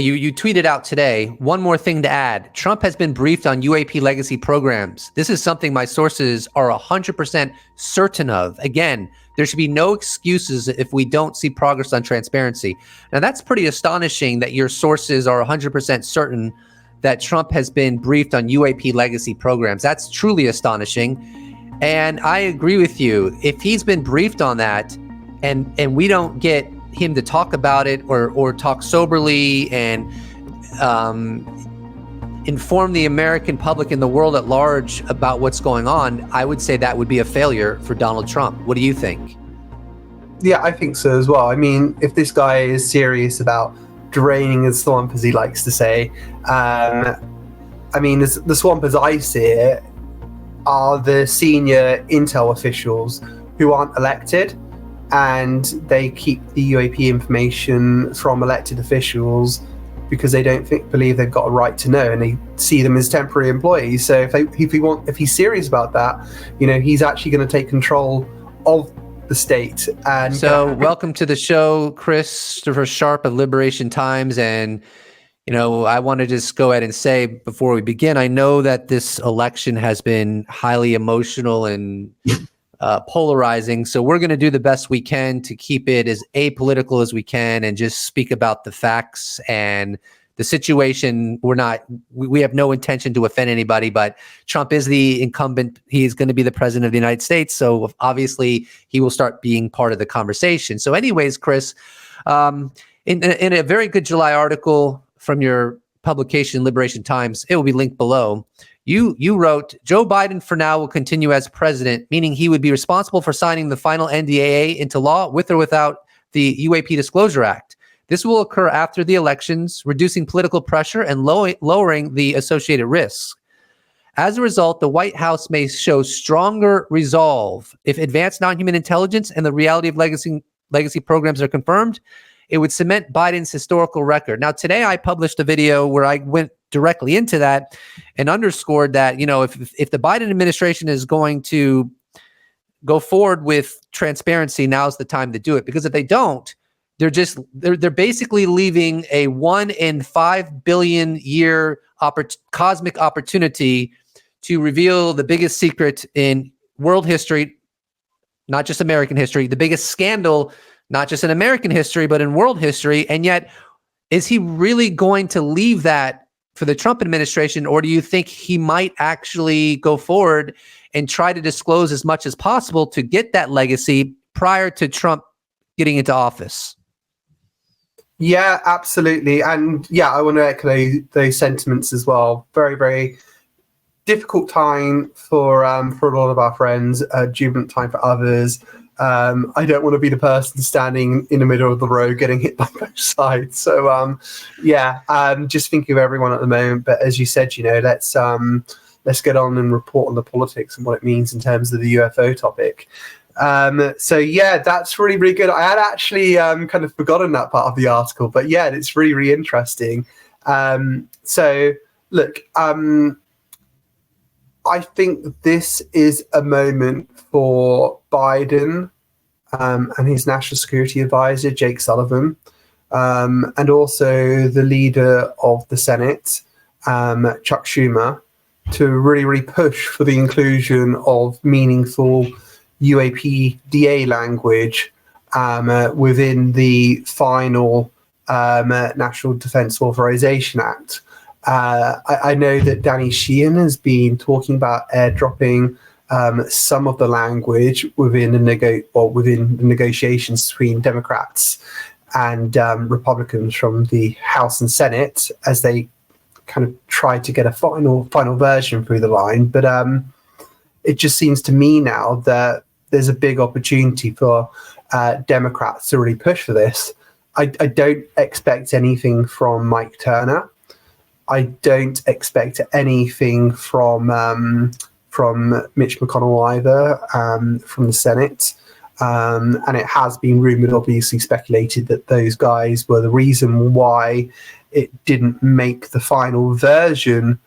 You tweeted out today, one more thing to add. Trump has been briefed on UAP legacy programs. This is something my sources are 100% certain of. Again, there should be no excuses if we don't see progress on transparency. Now, that's pretty astonishing that your sources are 100% certain that Trump has been briefed on UAP legacy programs. That's truly astonishing. And I agree with you. If he's been briefed on that and we don't get him to talk about it or talk soberly and inform the American public and the world at large about what's going on, I would say that would be a failure for Donald Trump. What do you think? Yeah, I think so as well. I mean, if this guy is serious about draining the swamp, as he likes to say, I mean, the swamp as I see it are the senior intel officials who aren't elected, and they keep the UAP information from elected officials because they don't believe they've got a right to know, and they see them as temporary employees. So if he's serious about that, he's actually going to take control of the state. And so, welcome to the show, Christopher Sharp of Liberation Times. And I want to just go ahead and say before we begin, I know that this election has been highly emotional and polarizing. So we're going to do the best we can to keep it as apolitical as we can and just speak about the facts and the situation. We have no intention to offend anybody, but Trump is the incumbent. He is going to be the president of the United States. So obviously he will start being part of the conversation. So anyways, Chris, in a very good July article from your publication, Liberation Times, it will be linked below. You wrote, Joe Biden for now will continue as president, meaning he would be responsible for signing the final NDAA into law with or without the UAP Disclosure Act. This will occur after the elections, reducing political pressure and lowering the associated risks. As a result, the White House may show stronger resolve. If advanced non-human intelligence and the reality of legacy programs are confirmed, it would cement Biden's historical record. Now, today I published a video where I went directly into that and underscored that, if the Biden administration is going to go forward with transparency, now's the time to do it. Because if they don't, they're basically leaving a 1 in 5 billion year cosmic opportunity to reveal the biggest secret in world history, not just American history, the biggest scandal, not just in American history, but in world history. And yet, is he really going to leave that for the Trump administration, or do you think he might actually go forward and try to disclose as much as possible to get that legacy prior to Trump getting into office? Yeah, absolutely. And yeah, I want to echo those sentiments as well. Very, very difficult time for a lot of our friends, jubilant time for others. I don't want to be the person standing in the middle of the road getting hit by both sides. So just thinking of everyone at the moment. But as you said, let's get on and report on the politics and what it means in terms of the UFO topic. That's really, really good. I had actually kind of forgotten that part of the article, but yeah, it's really, really interesting. I think this is a moment for Biden and his national security advisor, Jake Sullivan, and also the leader of the Senate, Chuck Schumer, to really, really push for the inclusion of meaningful UAP DA language within the final National Defense Authorization Act. I know that Danny Sheehan has been talking about airdropping some of the language within the negotiations between Democrats and Republicans from the House and Senate as they kind of try to get a final version through the line. But it just seems to me now that there's a big opportunity for Democrats to really push for this. I don't expect anything from Mike Turner. I don't expect anything from Mitch McConnell either, from the Senate. And it has been rumored, obviously speculated, that those guys were the reason why it didn't make the final version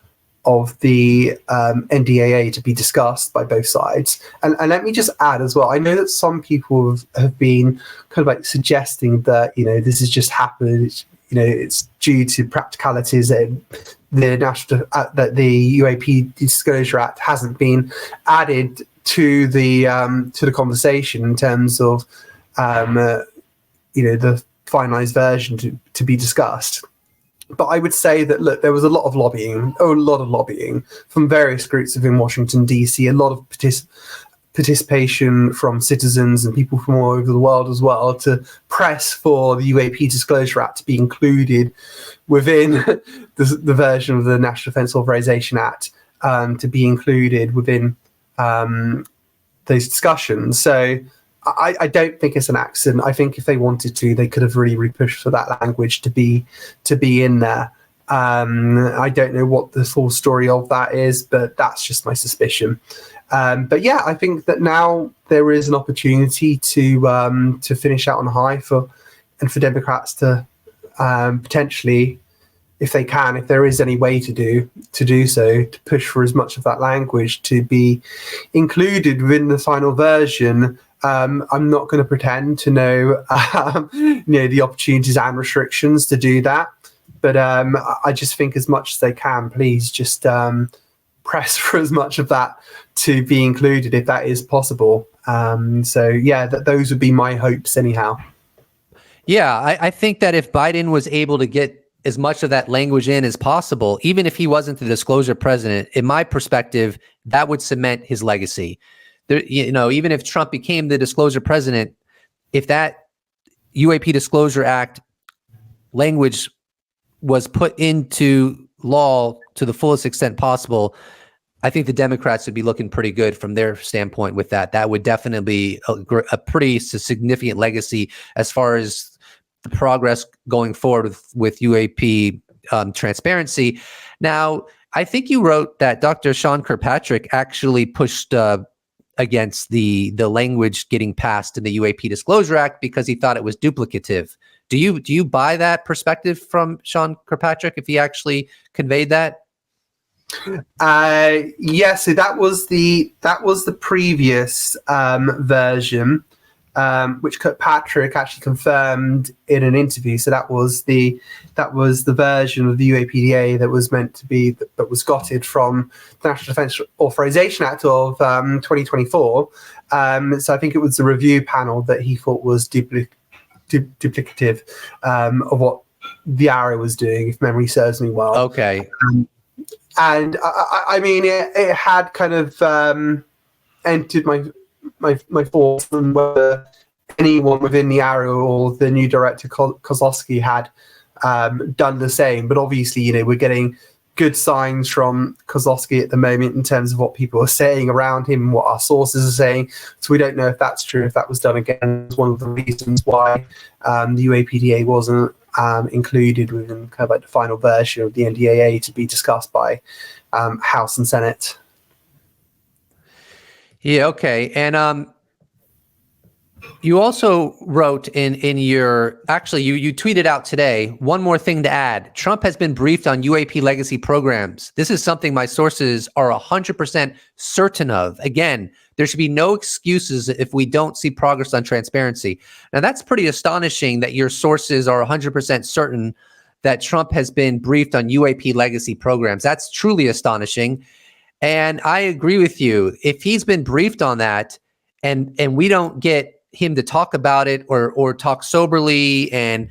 of the NDAA to be discussed by both sides. And let me just add as well, I know that some people have been kind of like suggesting that, this has just happened, it's due to practicalities that the UAP Disclosure Act hasn't been added to the conversation in terms of the finalized version to be discussed. But I would say that, look, there was a lot of lobbying from various groups within Washington, D.C., a lot of participation from citizens and people from all over the world as well to press for the UAP Disclosure Act to be included within the version of the National Defense Authorization Act, to be included within those discussions. So I don't think it's an accident. I think if they wanted to, they could have really pushed for that language to be in there. I don't know what the full story of that is, but that's just my suspicion. But yeah, I think that now there is an opportunity to finish out on a high for Democrats to potentially, if they can, if there is any way to do so, to push for as much of that language to be included within the final version. I'm not going to pretend to know, the opportunities and restrictions to do that, but I just think as much as they can, please just press for as much of that to be included if that is possible. So yeah, those would be my hopes anyhow. Yeah, I think that if Biden was able to get as much of that language in as possible, even if he wasn't the disclosure president, in my perspective, that would cement his legacy. There, even if Trump became the disclosure president, if that UAP Disclosure Act language was put into law to the fullest extent possible, I think the Democrats would be looking pretty good from their standpoint with that. That would definitely be a pretty significant legacy as far as the progress going forward with UAP transparency. Now, I think you wrote that Dr. Sean Kirkpatrick actually pushed against the language getting passed in the UAP Disclosure Act because he thought it was duplicative. Do you buy that perspective from Sean Kirkpatrick, if he actually conveyed that? Yeah, so that was the previous version, which Kirkpatrick actually confirmed in an interview. So that was the version of the UAPDA that was meant to be, that was gotted from the National Defense Authorization Act of 2024. So I think it was the review panel that he thought was duplicative of what the AARO was doing, if memory serves me well. Okay. And I mean, it had kind of entered my thoughts on whether anyone within the AARO or the new director Kozlowski had done the same. But obviously, we're getting good signs from Kozlowski at the moment in terms of what people are saying around him, what our sources are saying. So we don't know if that's true, if that was done again. It's one of the reasons why the UAPDA wasn't included within kind of like the final version of the NDAA to be discussed by House and Senate. Yeah, okay. And you also wrote in your, actually you tweeted out today, one more thing to add. Trump has been briefed on UAP legacy programs. This is something my sources are 100% certain of. Again, there should be no excuses if we don't see progress on transparency. Now, that's pretty astonishing that your sources are 100% certain that Trump has been briefed on UAP legacy programs. That's truly astonishing. And I agree with you. If he's been briefed on that and we don't get him to talk about it or talk soberly and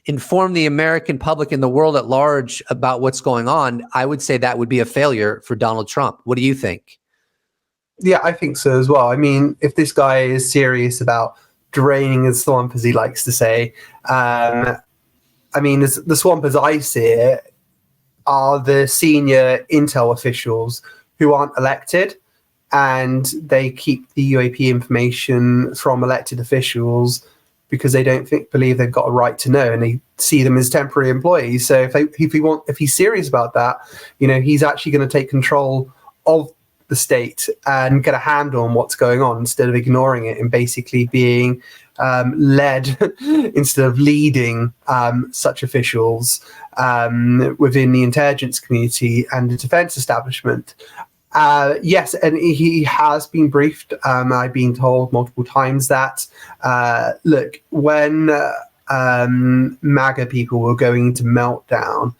inform the American public and the world at large about what's going on, I would say that would be a failure for Donald Trump. What do you think? Yeah, I think so as well. I mean, if this guy is serious about draining the swamp, as he likes to say, I mean, the swamp as I see it are the senior intel officials who aren't elected, and they keep the UAP information from elected officials because they don't believe they've got a right to know, and they see them as temporary employees. So if he's serious about that, he's actually going to take control of the state and get a handle on what's going on instead of ignoring it and basically being led instead of leading such officials within the intelligence community and the defense establishment. Yes, and he has been briefed. I've been told multiple times that, look, when MAGA people were going into meltdown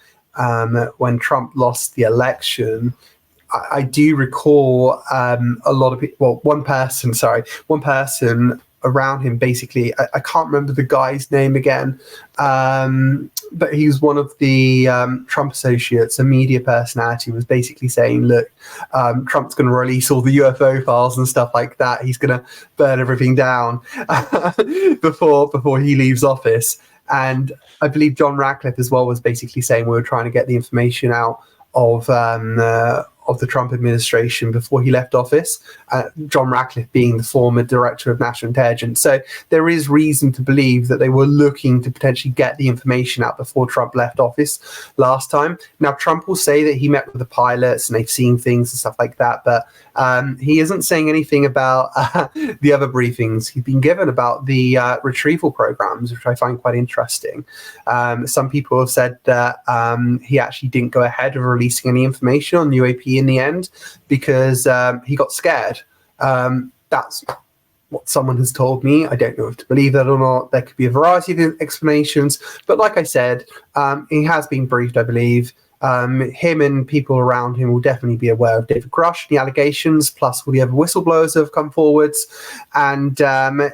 when Trump lost the election, I do recall a lot of people. Well, one person around him. Basically, I can't remember the guy's name again, but he was one of the Trump associates. A media personality was basically saying, "Look, Trump's going to release all the UFO files and stuff like that. He's going to burn everything down before he leaves office." And I believe John Ratcliffe as well was basically saying we were trying to get the information out of the Trump administration before he left office, John Ratcliffe being the former director of national intelligence. So there is reason to believe that they were looking to potentially get the information out before Trump left office last time. Now, Trump will say that he met with the pilots and they've seen things and stuff like that, but he isn't saying anything about the other briefings he's been given about the retrieval programs, which I find quite interesting. Some people have said that he actually didn't go ahead of releasing any information on UAP in the end because he got scared. That's what someone has told me. I don't know if to believe that or not. There could be a variety of explanations, but like I said, he has been briefed, I believe. Him and people around him will definitely be aware of David Grush, the allegations, plus all the other whistleblowers that have come forwards. And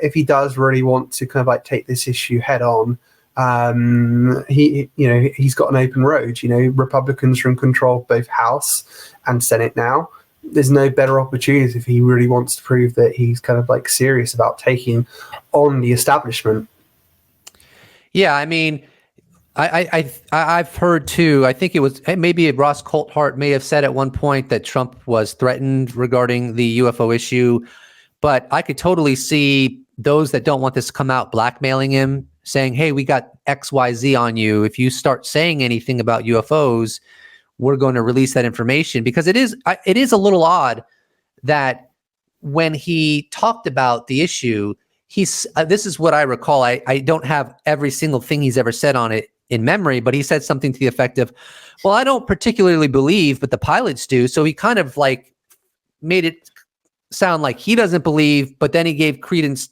if he does really want to kind of like take this issue head on, he's got an open road. Republicans are in control of both House and Senate now. There's no better opportunity if he really wants to prove that he's kind of like serious about taking on the establishment. Yeah, I mean, I've heard too. I think it was maybe Ross Coulthart may have said at one point that Trump was threatened regarding the UFO issue, but I could totally see those that don't want this to come out blackmailing him, saying, "Hey, we got XYZ on you. If you start saying anything about UFOs, we're going to release that information." Because it is a little odd that when he talked about the issue, this is what I recall. I don't have every single thing he's ever said on it in memory, but he said something to the effect of, "Well, I don't particularly believe, but the pilots do." So he kind of like made it sound like he doesn't believe, but then he gave credence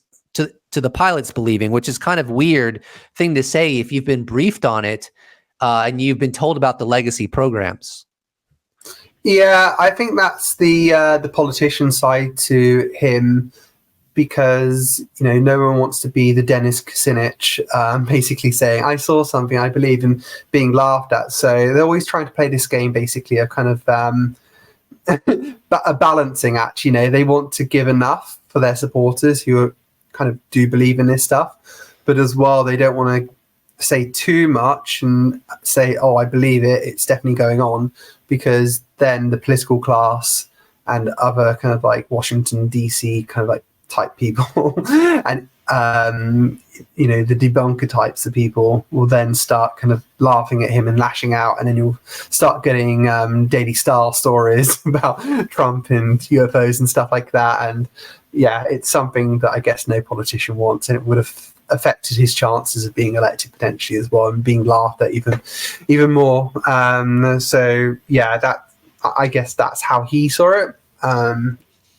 to the pilots believing, which is kind of weird thing to say if you've been briefed on it and you've been told about the legacy programs. Yeah, I think that's the politician side to him, because no one wants to be the Dennis Kucinich, basically saying I saw something I believe in, being laughed at. So they're always trying to play this game, basically a kind of a balancing act. They want to give enough for their supporters who kind of do believe in this stuff, but as well they don't want to say too much and say, "Oh, I believe it, it's definitely going on," because then the political class and other kind of like Washington DC kind of like type people and the debunker types of people will then start kind of laughing at him and lashing out, and then you'll start getting Daily Star stories about Trump and UFOs and stuff like that. And yeah, it's something that I guess no politician wants, and it would have affected his chances of being elected potentially as well, and being laughed at even more. So yeah, that I guess that's how he saw it.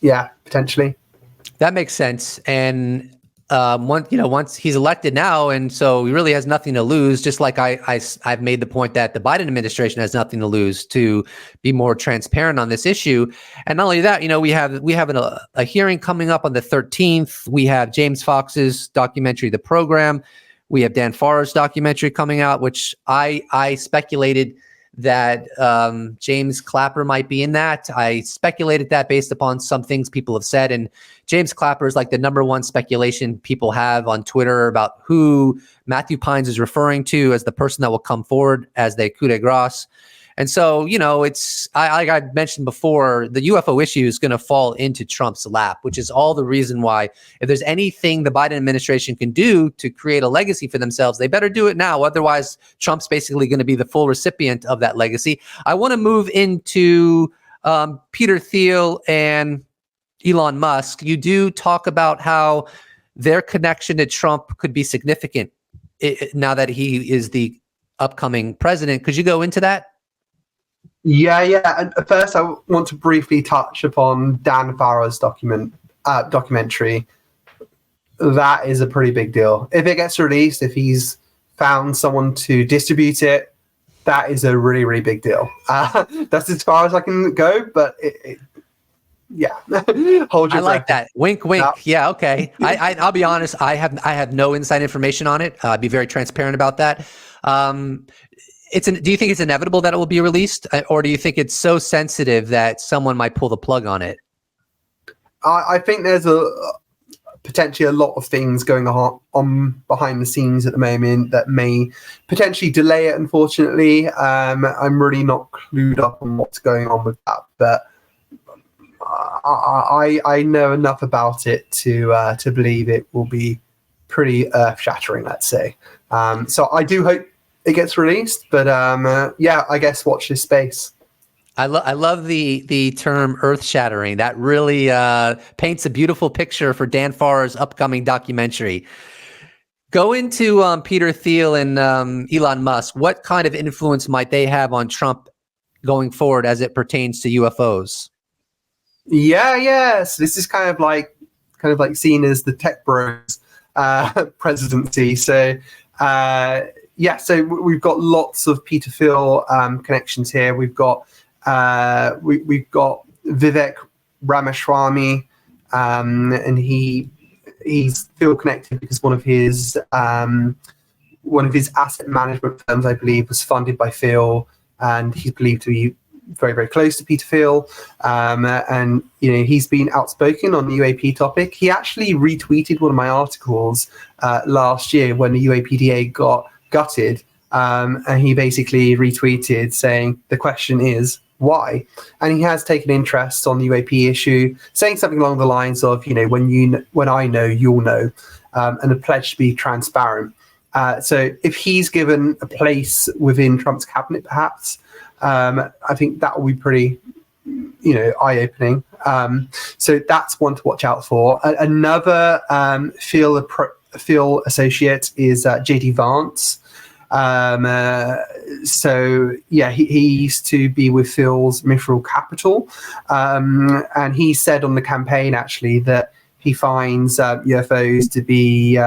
Yeah, potentially. That makes sense. And once he's elected now, and so he really has nothing to lose. Just like I've made the point that the Biden administration has nothing to lose to be more transparent on this issue. And not only that, we have a hearing coming up on the 13th. We have James Fox's documentary, The Program. We have Dan Farr's documentary coming out, which I speculated that James Clapper might be in that. I speculated that based upon some things people have said. And James Clapper is like the number one speculation people have on Twitter about who Matthew Pines is referring to as the person that will come forward as the coup de grace. And so, it's like I mentioned before, the UFO issue is going to fall into Trump's lap, which is all the reason why if there's anything the Biden administration can do to create a legacy for themselves, they better do it now. Otherwise, Trump's basically going to be the full recipient of that legacy. I want to move into Peter Thiel and Elon Musk. You do talk about how their connection to Trump could be significant now that he is the upcoming president. Could you go into that? Yeah. And first, I want to briefly touch upon Dan Farr's documentary. that is a pretty big deal. If it gets released, if he's found someone to distribute it, that is a really, really big deal. That's as far as I can go, but yeah. Hold your I like breath. that. Wink, wink. Yeah, okay. I'll be honest. I have no inside information on it. I'd be very transparent about that. Do you think it's inevitable that it will be released, or do you think it's so sensitive that someone might pull the plug on it? I think there's potentially a lot of things going on behind the scenes at the moment that may potentially delay it. Unfortunately, I'm really not clued up on what's going on with that, but I know enough about it to believe it will be pretty earth-shattering, let's say. So I do hope it gets released, but yeah, I guess watch this space. I love the term earth-shattering. That really paints a beautiful picture for Dan Farr's upcoming documentary. Go into Peter Thiel and Elon Musk. What kind of influence might they have on Trump going forward as it pertains to UFOs? Yeah. So this is kind of like seen as the tech bros presidency. So so we've got lots of Peter Thiel connections here. We've got Vivek Ramaswamy, and he's Phil connected because one of his asset management firms, I believe, was funded by Phil, and he's believed to be very, very close to Peter Thiel. And he's been outspoken on the UAP topic. He actually retweeted one of my articles last year when the UAPDA got gutted, and he basically retweeted saying the question is why, and he has taken interest on the UAP issue, saying something along the lines of, when I know, you'll know, and a pledge to be transparent. So if he's given a place within Trump's cabinet, perhaps, I think that will be pretty, eye-opening. So that's one to watch out for. Another Phil associate is JD Vance. He used to be with Phil's Mithril Capital, and he said on the campaign actually that he finds UFOs to be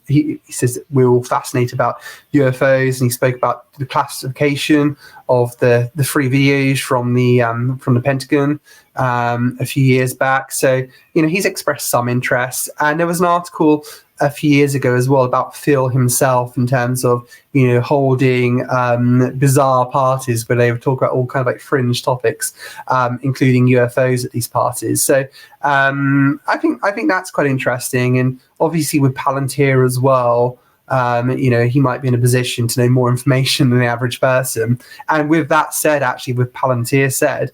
he says we're all fascinated about UFOs, and he spoke about the classification of the free videos from the Pentagon a few years back. So he's expressed some interest, and there was an article a few years ago as well about Phil himself in terms of holding bizarre parties where they would talk about all kind of like fringe topics, including UFOs at these parties. So I think that's quite interesting, and obviously with Palantir as well. He might be in a position to know more information than the average person. And with that said, actually, with Palantir said,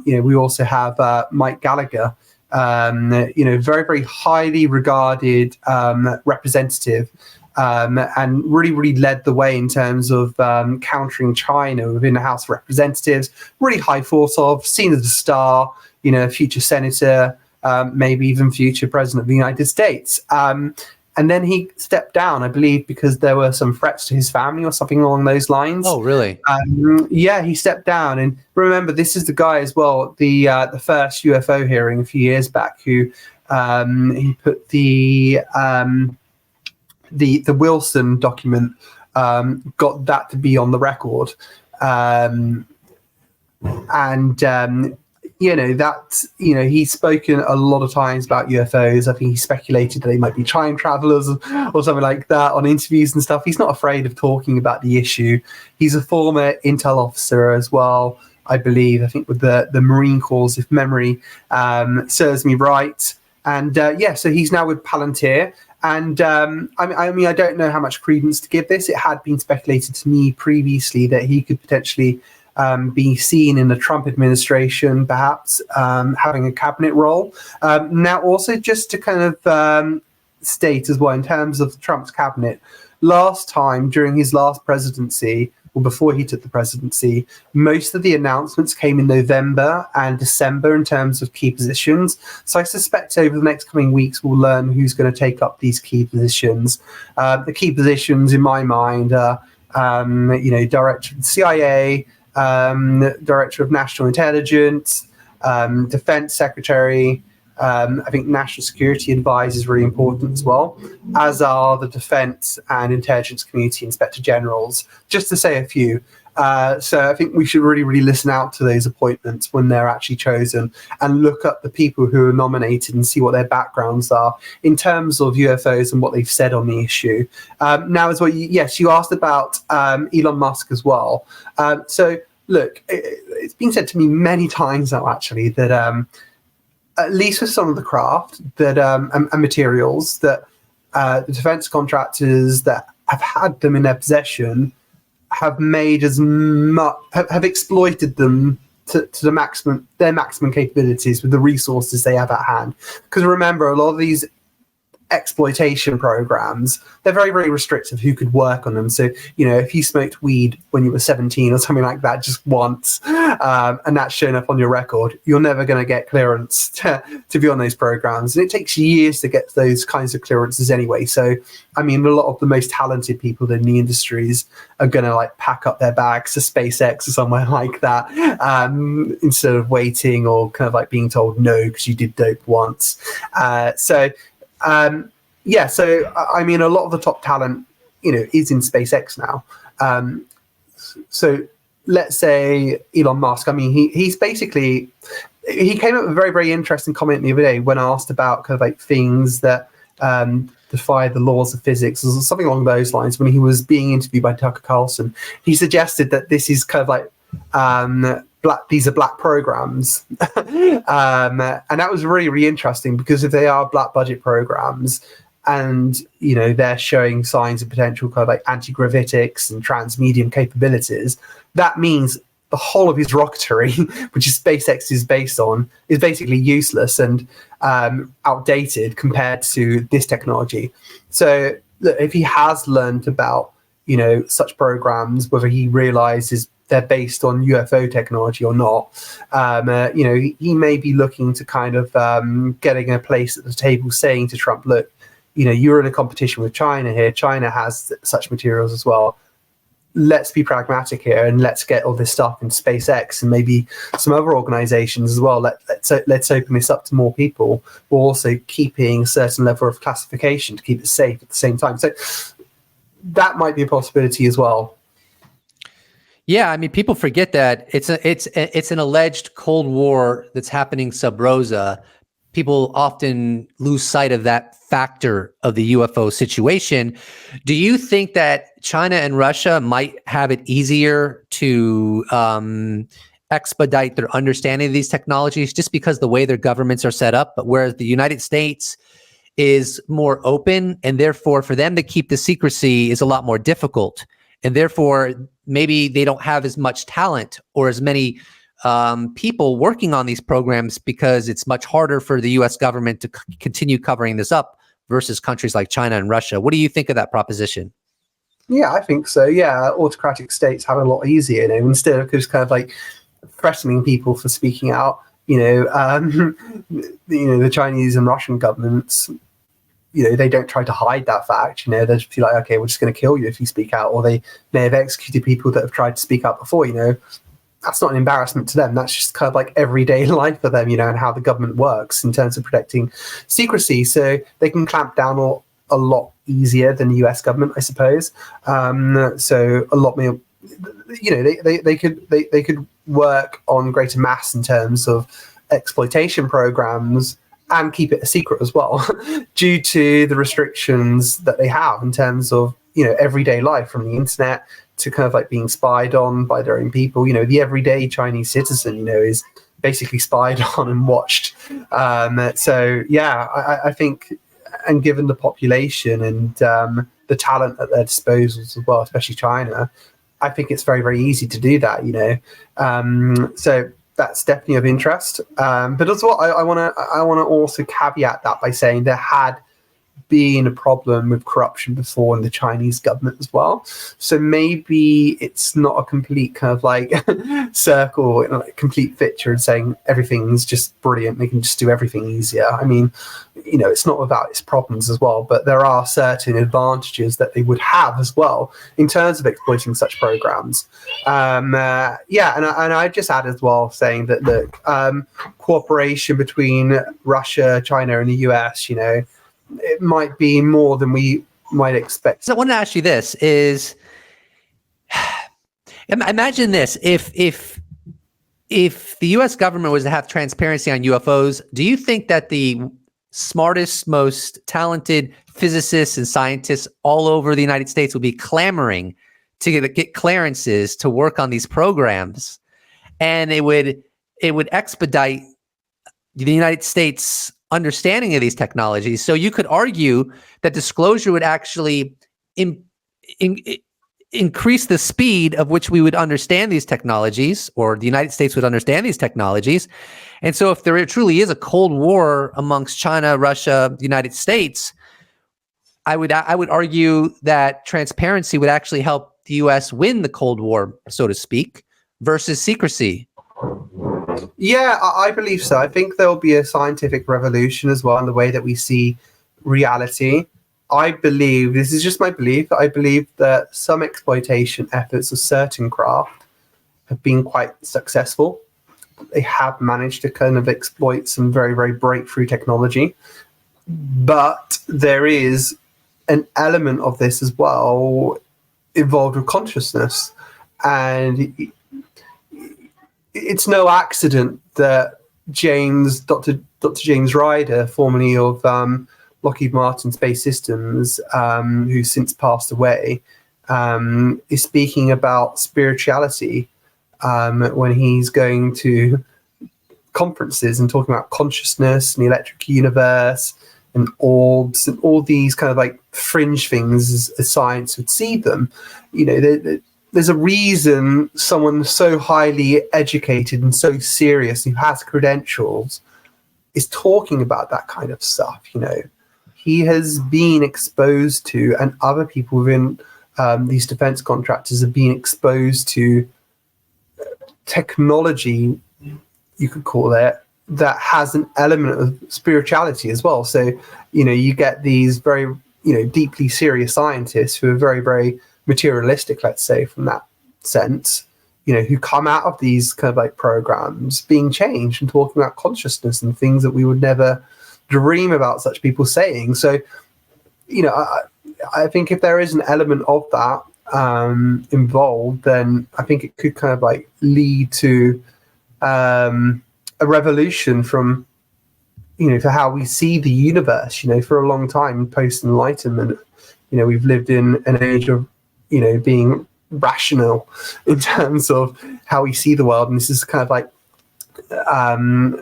we also have Mike Gallagher, very, very highly regarded representative, and really, really led the way in terms of countering China within the House of Representatives. Really high thought of, seen as a star, future senator, maybe even future president of the United States. And then he stepped down, I believe, because there were some threats to his family or something along those lines. Oh, really? He stepped down. And remember, this is the guy as well, the first UFO hearing a few years back, who he put the Wilson document, got that to be on the record. He's spoken a lot of times about UFOs. I think he speculated that they might be time travelers or something like that on interviews and stuff. He's not afraid of talking about the issue. He's a former intel officer as well, I believe, I think with the Marine Corps, if memory serves me right. And so he's now with Palantir. And I don't know how much credence to give this. It had been speculated to me previously that he could potentially be seen in the Trump administration, perhaps having a cabinet role. Now, also just to kind of state as well, in terms of Trump's cabinet, last time during his last presidency, or before he took the presidency, most of the announcements came in November and December in terms of key positions. So I suspect over the next coming weeks, we'll learn who's going to take up these key positions. The key positions, in my mind, are director of the CIA, Director of National Intelligence, Defense Secretary, I think national security advisor is really important as well, as are the defense and intelligence community inspector generals, just to say a few. So I think we should really, really listen out to those appointments when they're actually chosen and look up the people who are nominated and see what their backgrounds are in terms of UFOs and what they've said on the issue. Now, as well, yes, you asked about Elon Musk as well. So look, it's been said to me many times now, actually, that at least with some of the craft that and materials that the defense contractors that have had them in their possession have made as much, have exploited them to the maximum, their maximum capabilities with the resources they have at hand. Because remember, a lot of these exploitation programs, they're very, very restrictive who could work on them. So, you know, if you smoked weed when you were 17 or something like that just once, and that's shown up on your record, you're never going to get clearance to be on those programs. And it takes years to get those kinds of clearances anyway. So, I mean, a lot of the most talented people in the industries are going to like pack up their bags to SpaceX or somewhere like that, instead of waiting or kind of like being told no because you did dope once. Yeah, so I mean, a lot of the top talent, you know, is in SpaceX now. So let's say Elon Musk. I mean, he's basically, he came up with a very, very interesting comment the other day when asked about kind of like things that defy the laws of physics or something along those lines. When he was being interviewed by Tucker Carlson, he suggested that this is kind of like these are black programs. And that was really, really interesting, because if they are black budget programs and, you know, they're showing signs of potential kind of like anti-gravitics and trans-medium capabilities, that means the whole of his rocketry, which is SpaceX is based on, is basically useless and outdated compared to this technology. So look, if he has learned about, you know, such programs, whether he realizes they're based on UFO technology or not, you know, he may be looking to kind of getting a place at the table, saying to Trump, look, you know, you're in a competition with China here. China has such materials as well. Let's be pragmatic here and let's get all this stuff in SpaceX and maybe some other organizations as well. Let's open this up to more people, while also keeping a certain level of classification to keep it safe at the same time. So that might be a possibility as well. Yeah, I mean, people forget that it's an alleged Cold War that's happening sub rosa. People often lose sight of that factor of the UFO situation. Do you think that China and Russia might have it easier to expedite their understanding of these technologies just because the way their governments are set up, but whereas the United States is more open, and therefore for them to keep the secrecy is a lot more difficult, and therefore maybe they don't have as much talent or as many people working on these programs because it's much harder for the U.S. government to continue covering this up versus countries like China and Russia. What do you think of that proposition? Yeah, I think so. Yeah, autocratic states have it a lot easier, you know, instead of just kind of like threatening people for speaking out. You know, the Chinese and Russian governments, you know, they don't try to hide that fact. You know, they just feel like, okay, we're just going to kill you if you speak out, or they may have executed people that have tried to speak out before. You know, that's not an embarrassment to them. That's just kind of like everyday life for them, you know, and how the government works in terms of protecting secrecy. So they can clamp down a lot easier than the US government, I suppose. So a lot more, you know, they could work on greater mass in terms of exploitation programs and keep it a secret as well, due to the restrictions that they have in terms of, you know, everyday life, from the internet to kind of like being spied on by their own people. You know, the everyday Chinese citizen, you know, is basically spied on and watched. So yeah, I think, and given the population and the talent at their disposals as well, especially China, I think it's very, very easy to do that, you know. So that's definitely of interest. But also I want to also caveat that by saying there had been a problem with corruption before in the Chinese government as well. So maybe it's not a complete kind of like circle, like complete picture and saying everything's just brilliant. They can just do everything easier. I mean, it's not without its problems as well, but there are certain advantages that they would have as well in terms of exploiting such programs. And I just add as well saying that, look, cooperation between Russia, China, and the US, it might be more than we might expect. So I want to ask you this: imagine this, if the U.S. government was to have transparency on UFOs, do you think that the smartest, most talented physicists and scientists all over the United States would be clamoring to get clearances to work on these programs, and it would expedite the United States understanding of these technologies? So you could argue that disclosure would actually increase the speed of which we would understand these technologies, or the United States would understand these technologies. And so if there truly is a Cold War amongst China, Russia, the United States, I would argue that transparency would actually help the U.S. win the Cold War, so to speak, versus secrecy. Yeah, I believe so. I think there'll be a scientific revolution as well in the way that we see reality. I believe, this is just my belief, I believe that some exploitation efforts of certain craft have been quite successful. They have managed to kind of exploit some very, very breakthrough technology. But there is an element of this as well involved with consciousness. And it's no accident that Dr. James Ryder, formerly of Lockheed Martin Space Systems, who's since passed away, is speaking about spirituality when he's going to conferences and talking about consciousness and the electric universe and orbs and all these kind of like fringe things as science would see them. There's a reason someone so highly educated and so serious who has credentials is talking about that kind of stuff. He has been exposed to, and other people within these defense contractors have been exposed to technology, you could call it, that has an element of spirituality as well. So, you get these very, deeply serious scientists who are very, very materialistic, let's say, from that sense, who come out of these kind of like programs being changed and talking about consciousness and things that we would never dream about such people saying. So, I think if there is an element of that involved, then I think it could kind of like lead to a revolution from, for how we see the universe. For a long time, post-Enlightenment, we've lived in an age of being rational in terms of how we see the world. And this is kind of like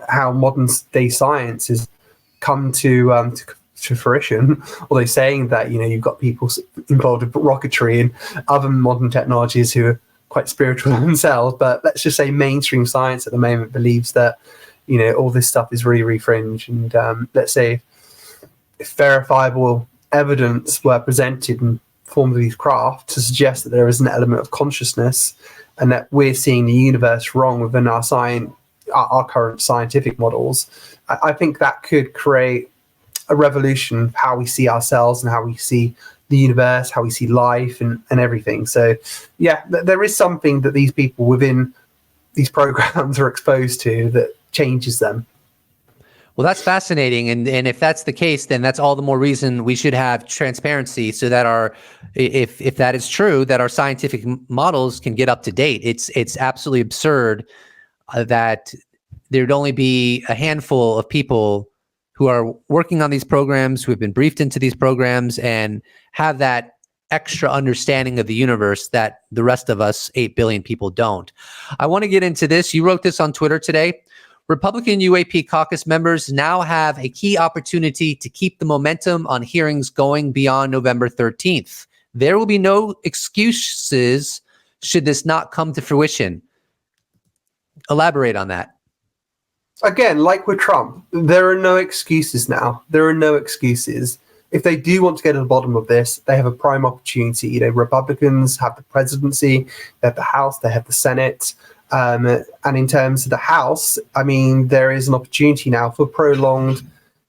how modern day science has come to fruition. Although saying that, you've got people involved with rocketry and other modern technologies who are quite spiritual themselves. But let's just say mainstream science at the moment believes that, all this stuff is really, really fringe. And let's say if verifiable evidence were presented in form of these craft to suggest that there is an element of consciousness and that we're seeing the universe wrong within our current scientific models, I think that could create a revolution of how we see ourselves and how we see the universe, how we see life and everything. So, yeah, there is something that these people within these programs are exposed to that changes them. Well, that's fascinating. And if that's the case, then that's all the more reason we should have transparency so that if that is true, that our scientific models can get up to date. It's absolutely absurd that there'd only be a handful of people who are working on these programs, who have been briefed into these programs and have that extra understanding of the universe that the rest of us 8 billion people don't. I want to get into this. You wrote this on Twitter today. Republican UAP caucus members now have a key opportunity to keep the momentum on hearings going beyond November 13th. There will be no excuses should this not come to fruition. Elaborate on that. Again, like with Trump, there are no excuses now. There are no excuses. if they do want to get to the bottom of this, they have a prime opportunity. You know, Republicans have the presidency, they have the House, they have the Senate. And in terms of the House, I mean, there is an opportunity now for prolonged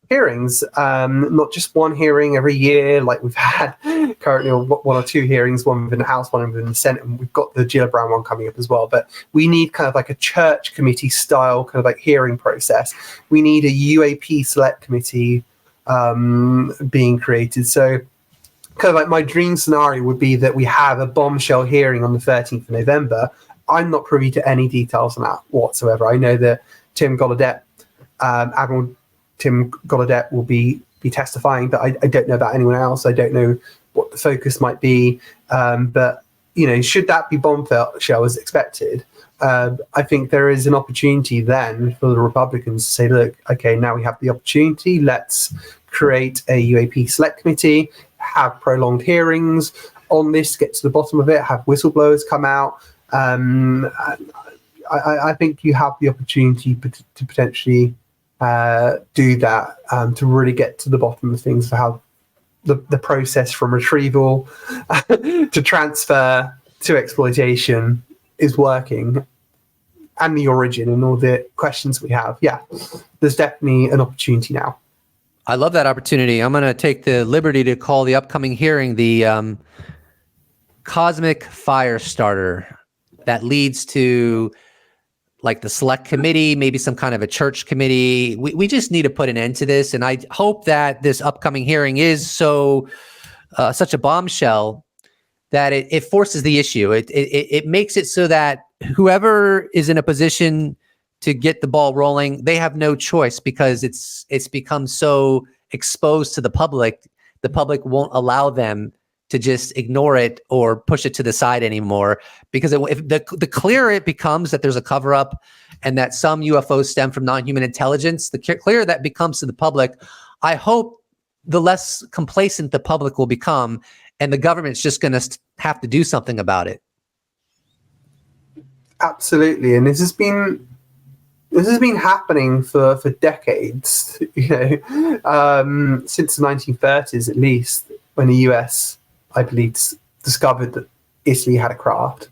hearings, not just one hearing every year, like we've had currently, or one or two hearings, one within the House, one within the Senate, and we've got the Gila Brown one coming up as well. But we need kind of like a church committee style kind of like hearing process. We need a UAP select committee being created. So kind of like my dream scenario would be that we have a bombshell hearing on the 13th of November. I'm not privy to any details on that whatsoever. I know that Admiral Tim Gallaudet will be testifying, but I don't know about anyone else. I don't know what the focus might be. But, you know, should that be bombshell as expected, I think there is an opportunity then for the Republicans to say, look, okay, now we have the opportunity. Let's create a UAP select committee, have prolonged hearings on this, get to the bottom of it, have whistleblowers come out. I think you have the opportunity to potentially do that, to really get to the bottom of things, for how the process from retrieval to transfer to exploitation is working, and the origin and all the questions we have. Yeah, there's definitely an opportunity now. I love that opportunity. I'm going to take the liberty to call the upcoming hearing the cosmic fire starter that leads to like the select committee, maybe some kind of a church committee. We just need to put an end to this. And I hope that this upcoming hearing is such a bombshell that it forces the issue. It makes it so that whoever is in a position to get the ball rolling, they have no choice, because it's become so exposed to the public. The public won't allow them to just ignore it or push it to the side anymore, because if the clearer it becomes that there's a cover up and that some UFOs stem from non-human intelligence, the clearer that becomes to the public, I hope the less complacent the public will become, and the government's just going to have to do something about it. Absolutely. And this has been happening for decades, you know, since the 1930s at least, when the US, I believe, discovered that Italy had a craft.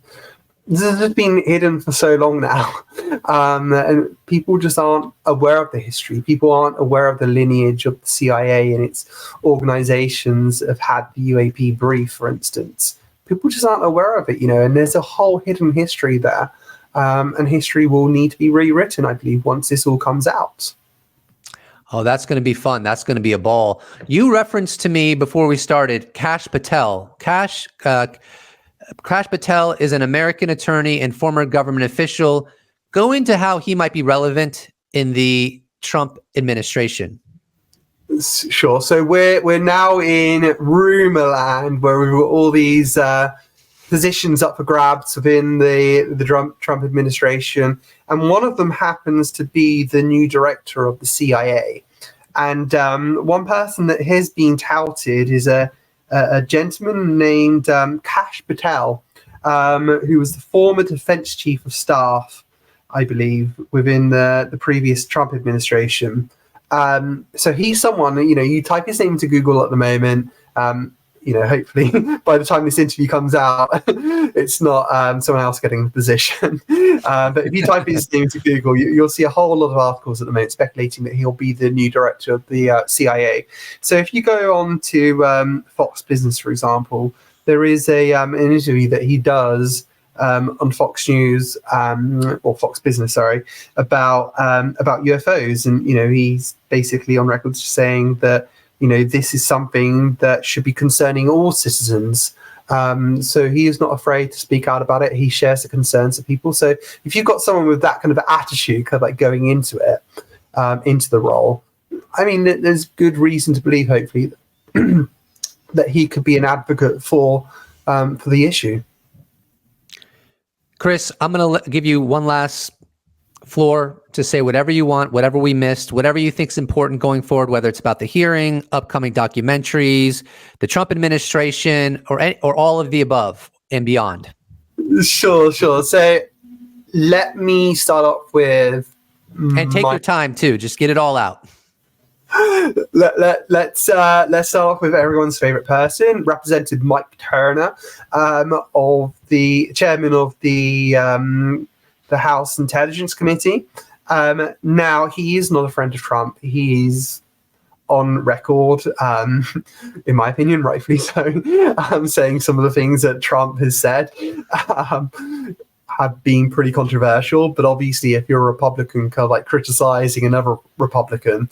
This has been hidden for so long now, and people just aren't aware of the history. People aren't aware of the lineage of the CIA and its organizations have had the UAP brief, for instance. People just aren't aware of it, you know, and there's a whole hidden history there, and history will need to be rewritten, I believe, once this all comes out. Oh, that's going to be fun. That's going to be a ball. You referenced to me before we started Kash Patel. Kash Patel is an American attorney and former government official. Go into how he might be relevant in the Trump administration. Sure. So we're now in rumor land, where we've got all these positions up for grabs within the Trump administration, and one of them happens to be the new director of the CIA. And one person that has been touted is a gentleman named Kash Patel, who was the former defense chief of staff, I believe, within the previous Trump administration. So he's someone, you know, you type his name into Google at the moment, you know, hopefully by the time this interview comes out, it's not someone else getting the position. But if you type his name into Google, you'll see a whole lot of articles at the moment speculating that he'll be the new director of the CIA. So if you go on to Fox Business, for example, there is an interview that he does on Fox News, or Fox Business, sorry, about UFOs. And, you know, he's basically on record saying that, you know, this is something that should be concerning all citizens. So he is not afraid to speak out about it. He shares the concerns of people. So if you've got someone with that kind of attitude, kind of like going into it, into the role, I mean, there's good reason to believe, hopefully, that he could be an advocate for the issue. Chris, I'm going to give you one last floor to say whatever you want, whatever we missed, whatever you think is important going forward, whether it's about the hearing, upcoming documentaries, the Trump administration, or all of the above and beyond. Sure. So let me start off with... And take your time, too. Just get it all out. Let's start off with everyone's favorite person, Representative Mike Turner, of the chairman of the House Intelligence Committee. Now, he is not a friend of Trump. He's on record, in my opinion, rightfully so, saying some of the things that Trump has said have been pretty controversial. But obviously, if you're a Republican kind of like criticizing another Republican,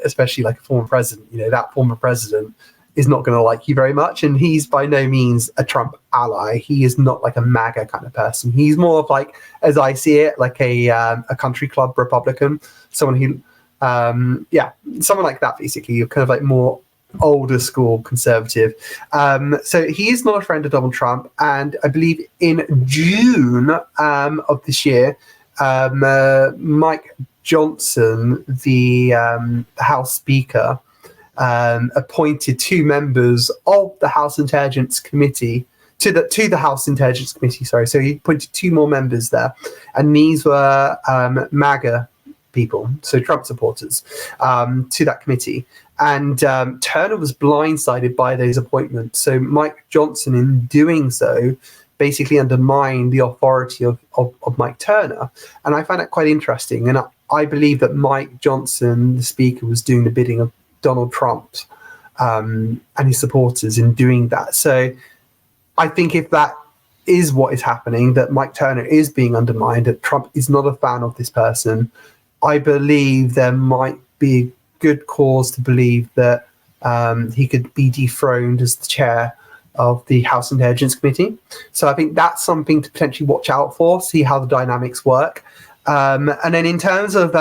especially like a former president, that former president is not going to like you very much. And he's by no means a Trump ally. He is not like a MAGA kind of person. He's more of like, as I see it, like a country club Republican, someone who someone like that, basically. You're kind of like more older school conservative. So he is not a friend of Donald Trump. And I believe in June of this year, Mike Johnson, the House Speaker, appointed 2 members of the House Intelligence Committee to the House Intelligence Committee. Sorry, so he appointed 2 more members there, and these were MAGA people, so Trump supporters, to that committee. And Turner was blindsided by those appointments. So Mike Johnson, in doing so, basically undermined the authority of Mike Turner. And I find that quite interesting. And I believe that Mike Johnson, the speaker, was doing the bidding of Donald Trump and his supporters in doing that. So I think if that is what is happening, that Mike Turner is being undermined, that Trump is not a fan of this person, I believe there might be good cause to believe that he could be dethroned as the chair of the House Intelligence Committee. So I think that's something to potentially watch out for, see how the dynamics work. And then in terms of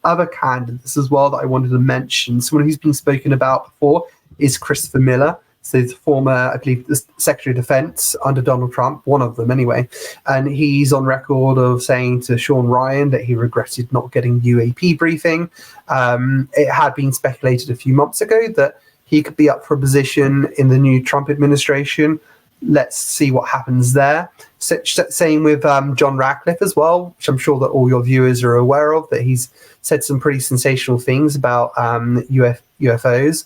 other candidates as well that I wanted to mention, someone who's been spoken about before is Christopher Miller. So he's the former, I believe, the Secretary of Defense under Donald Trump, one of them anyway. And he's on record of saying to Sean Ryan that he regretted not getting UAP briefing. It had been speculated a few months ago that he could be up for a position in the new Trump administration. Let's see what happens there. Same with John Ratcliffe as well, which I'm sure that all your viewers are aware of, that he's said some pretty sensational things about UFOs.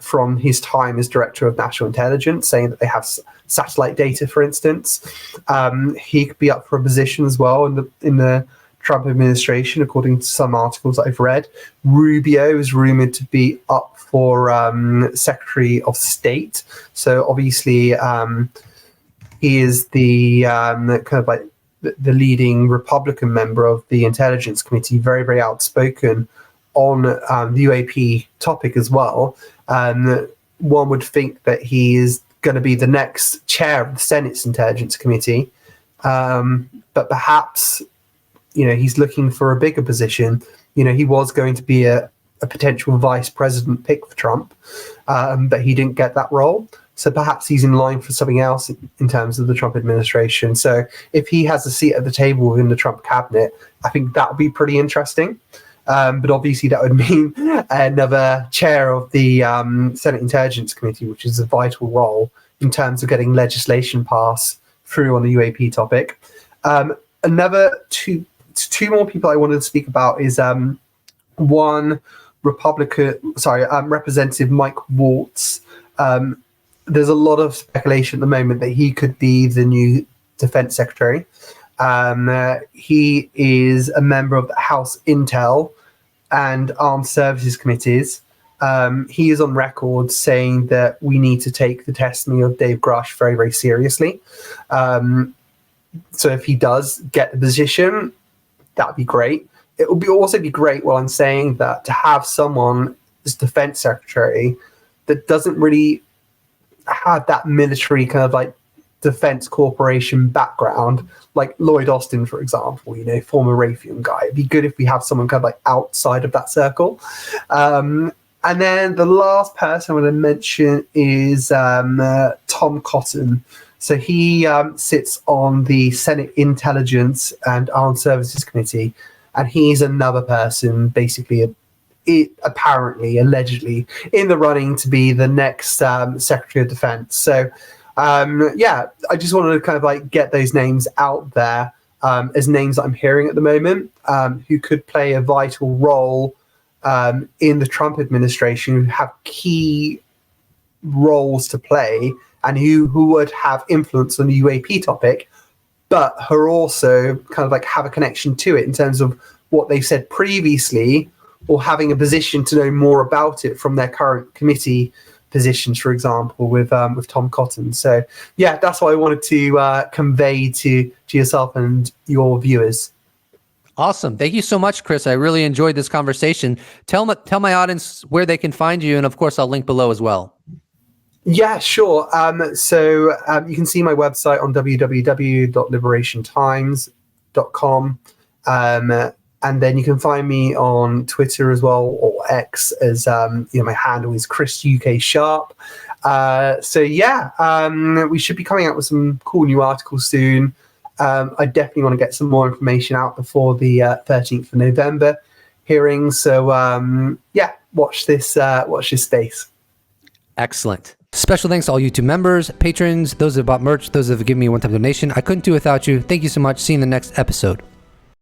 From his time as Director of National Intelligence, saying that they have satellite data, for instance. He could be up for a position as well in the Trump administration, according to some articles I've read. Rubio is rumored to be up for Secretary of State. So obviously he is the kind of like the leading Republican member of the Intelligence Committee, very, very outspoken on the UAP topic as well. One would think that he is going to be the next chair of the Senate's Intelligence Committee, but perhaps he's looking for a bigger position. He was going to be a potential vice president pick for Trump, but he didn't get that role. So perhaps he's in line for something else in terms of the Trump administration. So if he has a seat at the table within the Trump cabinet, I think that would be pretty interesting. But obviously that would mean another chair of the Senate Intelligence Committee, which is a vital role in terms of getting legislation passed through on the UAP topic. Another two more people I wanted to speak about is one Representative Mike Waltz. There's a lot of speculation at the moment that he could be the new Defense Secretary. He is a member of the House Intel and Armed Services Committees. He is on record saying that we need to take the testimony of Dave Grush very, very seriously. So if he does get the position, that would be great. It would also be great, while I'm saying that, to have someone as Defense Secretary that doesn't really have that military kind of like defense corporation background, like Lloyd Austin, for example, former Raytheon guy. It'd be good if we have someone kind of like outside of that circle. And then the last person I want to mention is Tom Cotton. So he sits on the Senate Intelligence and Armed Services Committee, and he's another person basically apparently, allegedly, in the running to be the next Secretary of Defense. So I just wanted to kind of like get those names out there as names that I'm hearing at the moment, who could play a vital role in the Trump administration, who have key roles to play and who would have influence on the UAP topic, but who are also kind of like have a connection to it in terms of what they've said previously, or having a position to know more about it from their current committee positions, for example, with Tom Cotton. So yeah, that's what I wanted to convey to yourself and your viewers. Awesome. Thank you so much, Chris. I really enjoyed this conversation. Tell my audience where they can find you, and of course I'll link below as well. Yeah, sure. So you can see my website on www.liberationtimes.com. And then you can find me on Twitter as well, or X, as my handle is Chris UK Sharp. So yeah, we should be coming out with some cool new articles soon. I definitely want to get some more information out before the 13th of November hearing. So yeah, watch this space. Excellent. Special thanks to all YouTube members, patrons, those that bought merch, those that have given me a one-time donation. I couldn't do without you. Thank you so much. See you in the next episode.